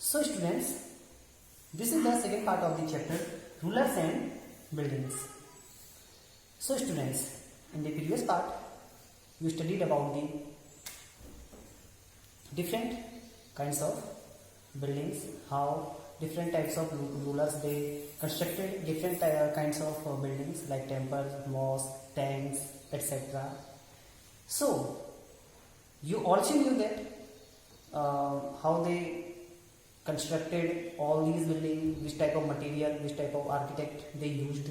So students, this is the second part of the chapter rulers and buildings. So students, in the previous part you studied about the different kinds of buildings, how different types of rulers they constructed different kinds of buildings like temples, mosques, tanks, etc. So you also knew that how they constructed all these buildings, which type of material, which type of architect they used.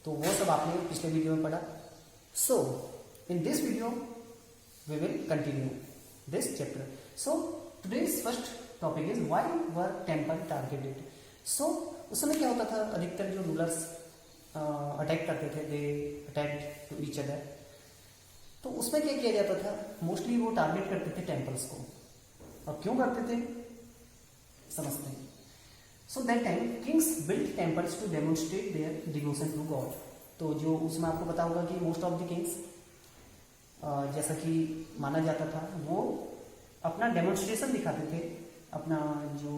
तो वो सब आपने पिछले video में पढ़ा. So in this video we will continue this chapter. So today's first topic is why were temple targeted. So उस समय क्या होता था, अधिकतर जो रूलर्स अटैक करते थे, दे अटैक्ड टू ईच अदर. तो उसमें क्या किया जाता था, मोस्टली वो टारगेट करते थे टेम्पल्स को. और क्यों करते थे समझते हैं. So that time kings built temples to demonstrate their devotion to God. तो जो उसमें आपको पता होगा कि मोस्ट ऑफ द किंग्स जैसा कि माना जाता था, वो अपना डेमोन्स्ट्रेशन दिखाते थे, अपना जो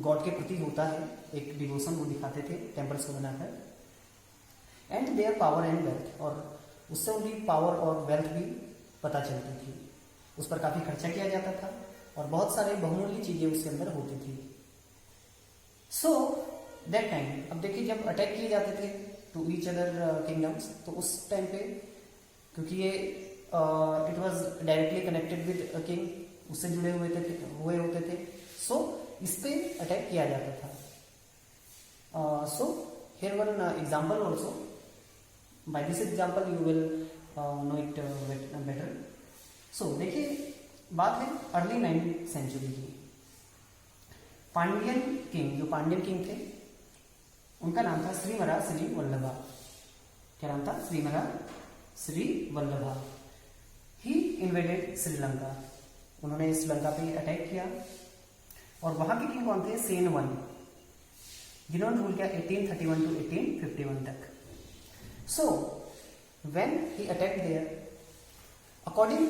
गॉड के प्रति होता है एक डिवोशन वो दिखाते थे टेम्पल्स को बनाकर. And their power and wealth, और उससे उनकी पावर और वेल्थ भी पता चलती थी. उस पर काफ़ी खर्चा किया जाता था और बहुत सारे बहुमूल्य चीज़ें उसके अंदर होती थी. सो दैट टाइम, अब देखिए जब अटैक किए जाते थे टू ईच अदर किंगडम्स, तो उस टाइम पे क्योंकि ये it was directly connected with king, उससे जुड़े हुए होते थे. सो इस पे अटैक किया जाता था. So here one example also. By this example you will know it better. So देखिए, बात है अर्ली 9वीं सेंचुरी की. पांड्यन किंग, जो पांड्यन किंग थे, उनका नाम था श्रीमरा श्री वल्लभा. क्या नाम था? श्रीमरा श्री वल्लभा. ही इन्वेडेड श्रीलंका. उन्होंने श्रीलंका पे अटैक किया. और वहां के किंग कौन थे? सेन वन, जिन्होंने रूल किया 1831 टू 1851 तक. So when he attack there, according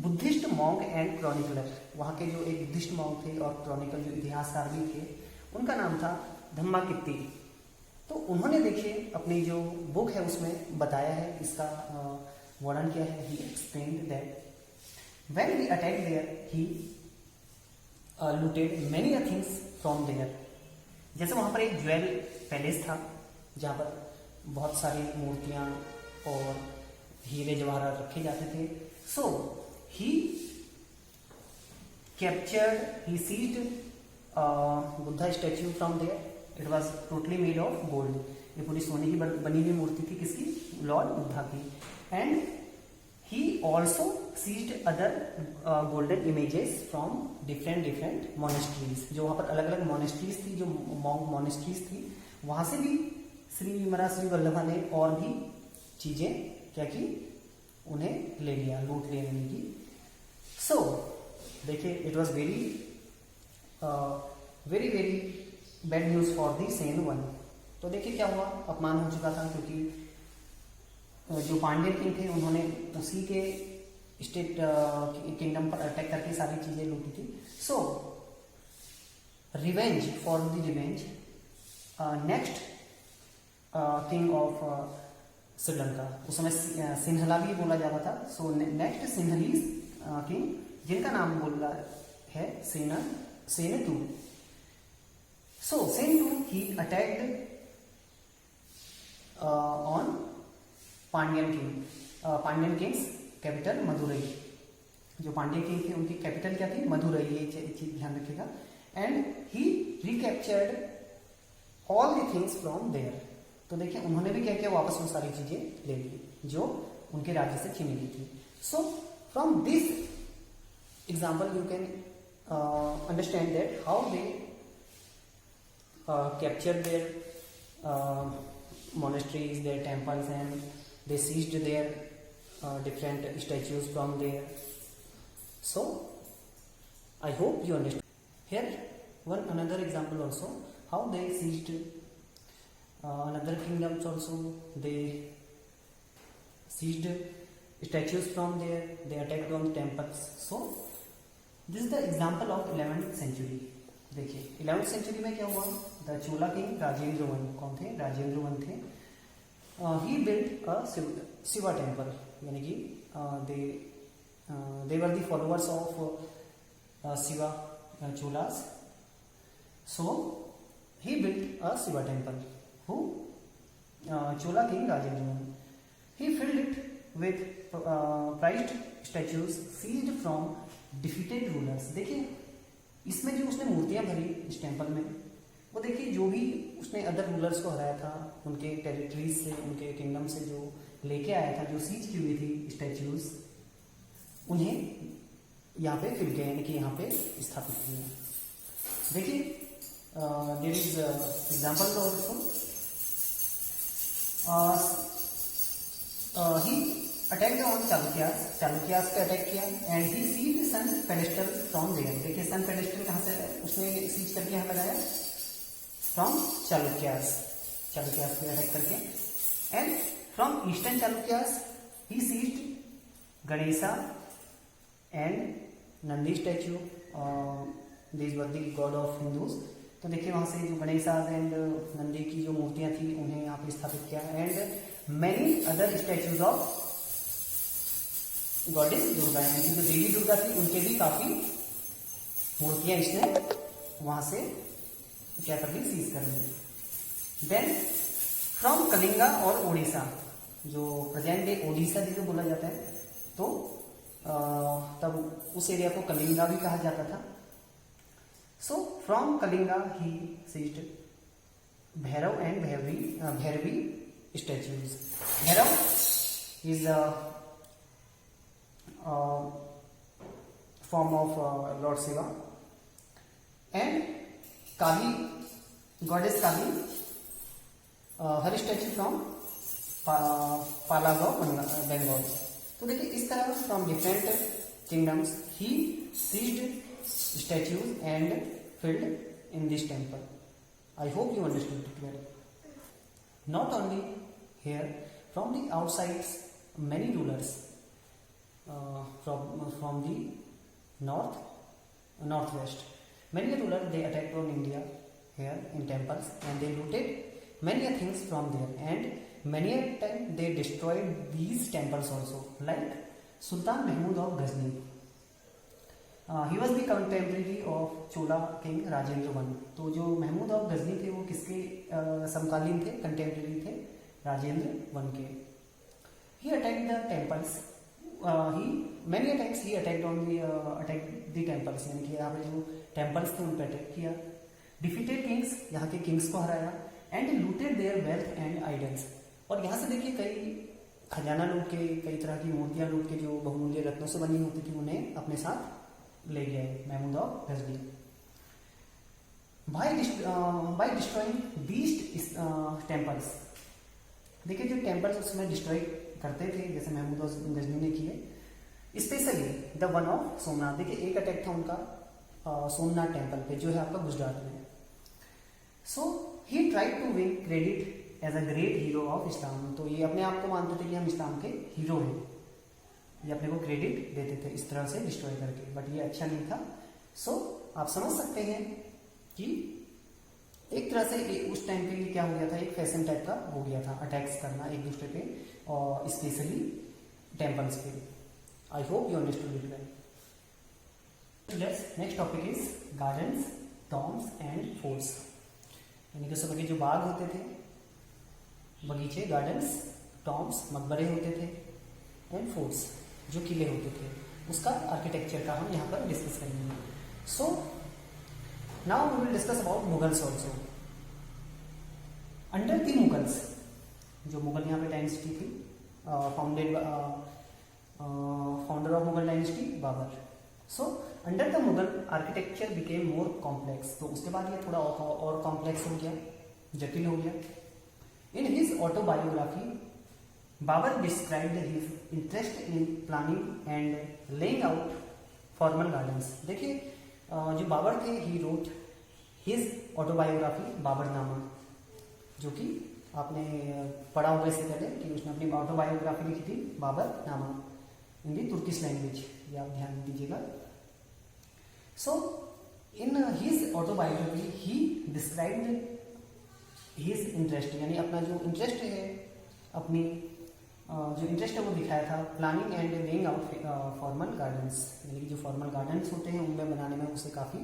Buddhist monk and chronicler, वहाँ के जो एक बुद्धिस्ट मॉन्क थे और क्रॉनिकल जो इतिहासकार भी थे, उनका नाम था धम्माकित्ती. तो उन्होंने देखिए अपनी जो बुक है उसमें बताया है, इसका वर्णन किया है. He explained that when he attack there he looted many things from there. जैसे वहाँ पर एक ज्वेल पैलेस था जहाँ पर बहुत सारी मूर्तियाँ और हीरे जवाहरात रखे जाते थे. सो he captured, he seized Buddha statue from there. It was totally made of gold. ये पूरी सोने की बनी हुई मूर्ति थी. किसकी? लॉर्ड बुद्धा की. And he also seized other golden images from different monasteries. जो वहाँ पर अलग अलग monasteries थी, जो monk monasteries थी, वहाँ से भी श्रीमरा श्री वल्लभा ने और भी चीजें क्या की, उन्हें ले लिया, लूट लेने की. सो देखिए, it was very bad news for the Sen one. तो देखिए क्या हुआ, अपमान हो चुका था, क्योंकि जो पांड्यन किंग थे उन्होंने उसी के स्टेट किंगडम पर अटैक करके सारी चीजें लूटी थी. So revenge, for the revenge, next king of Sri Lanka, उस समय सिंहला भी बोला जाता था. सो नेक्स्ट सिंहलीज किंग, जिनका नाम बोला है Sen two. So Sen two he attacked on Pandyan king. Pandyan king's capital Madurai. जो पांड्यन किंग थे उनकी कैपिटल क्या थी? मदुरई. ये चीज ध्यान रखिएगा. And he recaptured all the things from there. तो देखिए उन्होंने भी क्या किया, वापस वो सारी चीजें ले ली जो उनके राज्य से छीनी गई थी. So from this example you can understand that how they capture their monasteries, their temples, and they seized their different statues from there. So I hope you understand. Here another example also, how they seized another kingdoms also. They seized statues from there, they attacked on temples. So this is the example of 11th century. देखिए 11th century में क्या हुआ, the Chola king Rajendra one, कौन थे, Rajendra one थे। He built a Shiva temple, यानी कि they were the followers of Shiva Cholas. So he built a Shiva temple, who Chola king Rajendra one. He filled it with prized statues seized from defeated rulers. देखिए इसमें जो उसने मूर्तियां भरी इस टेम्पल में, वो देखिए जो भी उसने अदर रूलर्स को हराया था, उनके टेरिटरीज से, उनके किंगडम से जो लेके आया था, जो सीज की हुई थी स्टैच्यूज, उन्हें यहाँ पे फिल किया, यानी कि यहाँ पे स्थापित किया। देखिए there is example also. He attack on Chalukyas, Chalukyas पे अटैक किया and he seize sun pedestal from there. देखिए सन पेडेस्टल कहाँ से उसने सीज करके यहाँ लगाया, फ्रॉम चालुक्यास, चालुक्यास पे अटैक करके। And from eastern Chalukyas he seized Ganesha and Nandi statue, this were the god of Hindus. तो देखिए वहां से जो गणेशा एंड नंदी की जो मूर्तियां थी उन्हें यहाँ पे स्थापित किया। And many other statues of goddess Durga, यानी कि जो देवी दुर्गा थी उनके भी काफी मूर्तियां इसने वहां से क्या कर ली, सीज कर ली। देन फ्रॉम कलिंगा और ओडिशा, जो प्रेजेंट डे ओडिशा जिसे बोला जाता है, तो तब उस एरिया को कलिंगा भी कहा जाता था। So from Kalinga he seized Bhairav and Bhairavi statues. Bhairav is form of Lord Shiva, and Kali, goddess Kali, her statue from Palas of Bengal। तो देखिए इस तरह from different kingdoms he seized statues and filled in this temple. I hope you understood it well. Not only here, from the outsides many rulers from the northwest, many rulers they attacked on India here in temples, and they looted many things from there, and many a time they destroyed these temples also, like Sultan Mahmud of Ghazni. He was the contemporary of Chola king Rajendra I। तो जो Mahmood of Ghazni थे वो किसके समकालीन थे, contemporary थे Rajendra I के। He attacked the temples. Many attacks he attacked on the temples, यानी कि यहाँ पे जो temples थे उन पे अटैक किया। Defeated kings, यहाँ के kings को हराया, and looted their wealth and idols। और यहाँ से देखिए कई खजाना लूट के, कई तरह की मूर्तियां लूट के जो बहुमूल्य रत्नों से बनी होती थी उन्हें अपने साथ ले गए Mahmud of Ghazni. by destroying these temples, देखिए जो टेम्पल्स उसमें डिस्ट्रॉय करते थे जैसे महमूद गजनी ने किए, specially the one of Somnath. देखिए एक अटैक था उनका सोमनाथ टेम्पल पे जो है आपका गुजरात में। So he tried to win credit as a great hero of Islam. तो ये अपने आप को मानते थे कि हम इस्लाम के हीरो हैं, ये अपने को क्रेडिट देते थे इस तरह से डिस्ट्रॉय करके, बट ये अच्छा नहीं था। सो आप समझ सकते हैं कि एक तरह से उस टाइम पे क्या हो गया था, एक फैशन टाइप का हो गया था अटैक्स करना एक दूसरे पे और स्पेशली टेम्पल्स पे। आई hope you understood it well. Next topic is gardens, tombs and forts. यानी कि सब के जो बाग होते थे, बगीचे, गार्डन्स, टॉम्ब्स मकबरे होते थे, एंड फोर्ट्स जो किले होते थे, उसका आर्किटेक्चर का हम यहाँ पर डिस्कस करेंगे। So now we will discuss about Mughals also. Under the Mughals, जो मुगल यहाँ पे डायनेस्टी थी, founder of Mughal dynasty Babur. So under the Mughal architecture became more complex. तो उसके बाद ये थोड़ा और कॉम्प्लेक्स हो गया, जटिल हो गया। In his autobiography Babur described his interest in planning and laying out formal gardens. देखिए जो बाबर थे, he wrote his autobiography Baburnama, जो कि आपने पढ़ा होगा इससे पहले कि उसने अपनी ऑटोबायोग्राफी लिखी थी बाबरनामा इन दी तुर्किश लैंग्वेज, ये आप ध्यान दीजिएगा। So in his autobiography he described his interest, यानी अपना जो इंटरेस्ट है, अपनी जो इंटरेस्ट है वो दिखाया था planning and laying out formal gardens, यानी कि जो फॉर्मल गार्डन्स होते हैं उनमें बनाने में उसे काफ़ी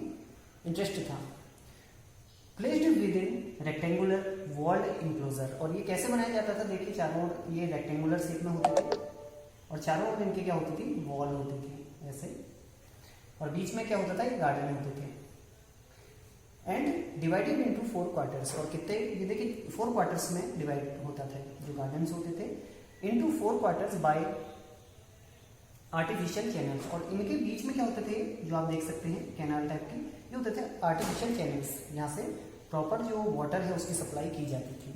इंटरेस्ट था। Placed within rectangular walled enclosure, और ये कैसे बनाया जाता था, देखिए चारों ओर ये रेक्टेंगुलर शेप में होते थे और चारों ओर इनके क्या होती थी, वॉल होती थी ऐसे, और बीच में क्या होता था, ये गार्डन होते थे। एंड डिवाइडेड इनटू 4 क्वार्टर्स, और कितने, ये देखिए 4 क्वार्टर्स में डिवाइड होता था जो गार्डन्स होते थे, into 4 quarters bye artificial channels, और इनके बीच में क्या होते थे, जो आप देख सकते हैं कैनाल टाइप के, ये होते थे आर्टिफिशियल चैनल्स, यहाँ से प्रॉपर जो वाटर है उसकी सप्लाई की जाती थी।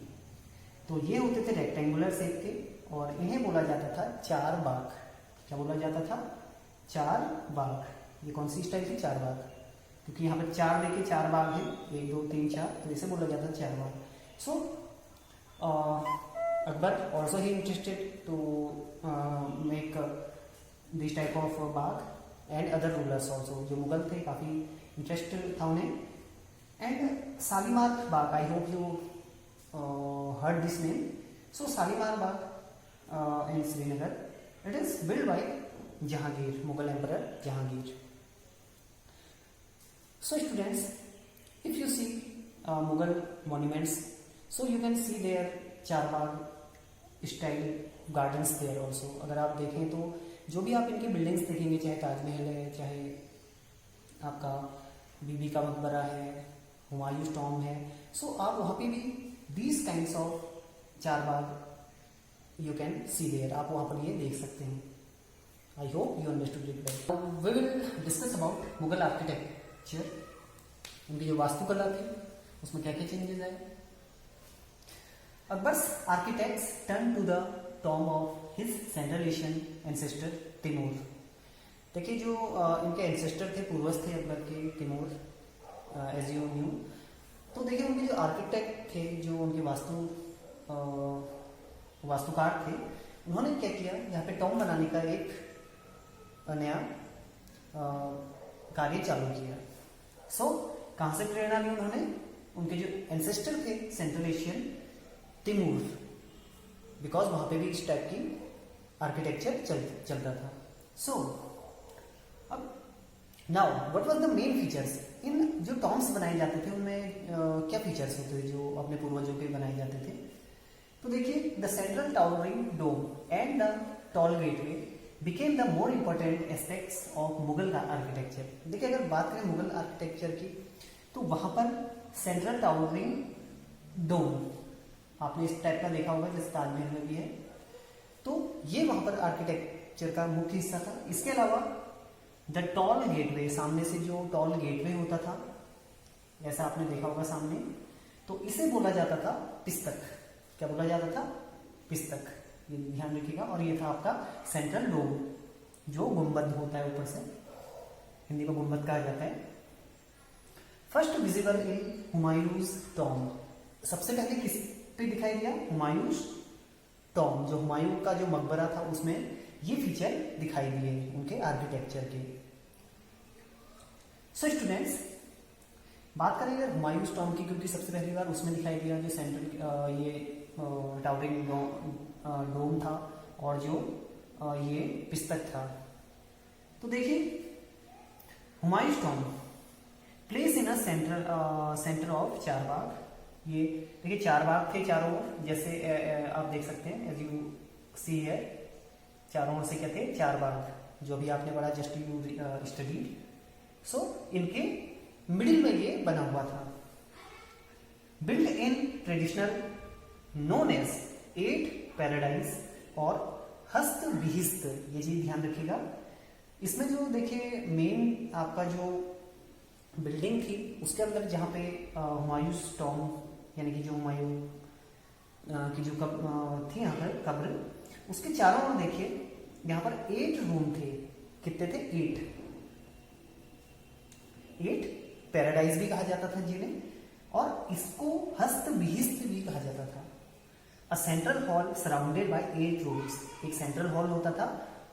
तो ये होते थे रेक्टेंगुलर शेप के, और इन्हें बोला जाता था चार बाग। क्या बोला जाता था, चार बाग। ये कौन सी स्टाइल थी, चार बाग, क्योंकि यहाँ पर चार देखिए चार बाग हैं, 1 2 3 4, तो इसे बोला जाता है चार बाग। So Akbar also he interested to make this type of bagh and other rulers also, जो मुगल थे काफ़ी इंटरेस्ट था उन्हें। And Shalimar Bagh, I hope you heard this name. So Shalimar Bagh in Srinagar, it is built by Jahangir, Mughal Emperor Jahangir. So students, if you see Mughal monuments, so you can see there Charbagh style gardens there also. अगर आप देखें तो जो भी आप इनकी buildings देखेंगे, चाहे ताजमहल है, चाहे आपका बीबी का मकबरा है, हुमायूं टॉम है, सो आप वहाँ पे भी these kinds of Charbagh you can see there, आप वहाँ पर ये देख सकते हैं। I hope you understood it well. We will discuss about Mughal architecture, उनकी जो वास्तुकला थी उसमें क्या क्या चेंजेस आए। Akbar's architects turn to the tomb of his Central Asian ancestor Timur. देखिए जो इनके एंसेस्टर थे, पूर्वज थे अकबर के, तिमूर, एज यू न्यू। तो देखिए उनके जो आर्किटेक्ट थे, जो उनके वास्तुकार थे, उन्होंने क्या किया, यहाँ पे टॉम बनाने का एक नया कार्य चालू किया। सो कहाँ से प्रेरणा ली उन्होंने, उनके जो एंसेस्टर थे सेंट्रल एशियन तिमूर, बिकॉज वहाँ पे भी इस टाइप की आर्किटेक्चर चलता था। सो अब now what was the main features, in जो टॉम्स बनाए जाते थे उनमें क्या फीचर्स होते थे जो अपने पूर्वजों के बनाए जाते थे। तो देखिए the central towering dome and the tall gateway became the more important aspects of Mughal architecture. देखिए अगर बात करें मुगल आर्किटेक्चर की, तो वहां पर सेंट्रल टावरिंग डोम आपने इस टाइप का देखा होगा, जैसे ताजमहल में भी है, तो ये वहां पर आर्किटेक्चर का मुख्य हिस्सा था। इसके अलावा द टॉल गेटवे, सामने से जो टॉल गेटवे होता था, ऐसा आपने देखा होगा सामने, तो इसे बोला जाता था पिस्तक। क्या बोला जाता था, पिस्तक, ये ध्यान रखिएगा। और ये था आपका सेंट्रल डोम, जो गुंबद होता है ऊपर से, हिंदी में गुंबद कहा जाता है। First visible in Humayun's Tom, सबसे पहले किस पे दिखाई दिया, हुमायूंस टॉम, जो हुमायूं का जो मकबरा था उसमें ये फीचर दिखाई दिए उनके आर्किटेक्चर के। सो स्टूडेंट्स, बात करें अगर हुमायूं टॉम की, क्योंकि सबसे पहली बार उसमें दिखाई दिया जो सेंट्रल ये टावरिंग डोम था और जो ये पिस्तक था। तो देखिए Humayun Tom place in a centre of Charbagh. ये देखिए चारबाग थे चारों ओर, जैसे आप देख सकते हैं, एज यू सी है, चारों ओर से क्या थे, चार बाग, जो भी आपने पढ़ा, जस्ट यू स्टडीड। सो इनके मिडिल में ये बना हुआ था। Build in traditional known as 8 paradise और हस्त विहिस्त, ये चीज ध्यान रखिएगा। इसमें जो देखिए मेन आपका जो बिल्डिंग थी, उसके अंदर जहाँ पे हुमायूं टॉम, यानी कि जो हुमायूं की जो थी यहाँ पर कब्र, उसके चारों ओर देखिए यहाँ पर 8 रूम थे। कितने थे, 8 पैराडाइज भी कहा जाता था जिन्हें, और इसको हस्त विहिस्त भी कहा जाता था। A central hall surrounded by 8 rooms, एक सेंट्रल हॉल होता था,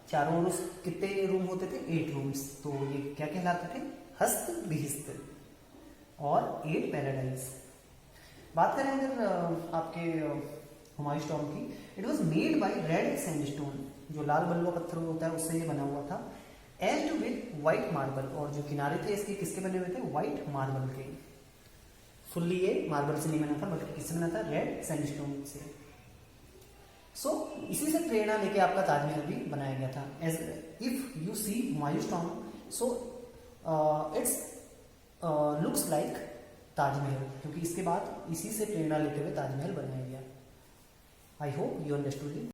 चारों ओर कितने रूम होते थे, 8 रूम्स, तो ये क्या कहलाते थे, हस्त बिहिस्त और एट पैराडाइज। बात करें अगर आपके हुमायूं टॉम की, it was made by red sandstone, जो लाल बलुआ पत्थर होता है उससे ये बना हुआ था, एज्ड विद व्हाइट मार्बल, और जो किनारे थे इसके किसके बने हुए थे, व्हाइट मार्बल के। फुल्ली ये मार्बल से नहीं बना था बल्कि किससे बना था, रेड सैंडस्टोन से। सो इसी से प्रेरणा लेके आपका ताजमहल भी बनाया गया था। As if you see Humayun tomb, so it's looks like Taj Mahal, क्योंकि इसके बाद इसी से प्रेरणा लेते हुए ताजमहल बनाया गया। आई होप यू अंडरस्टूड।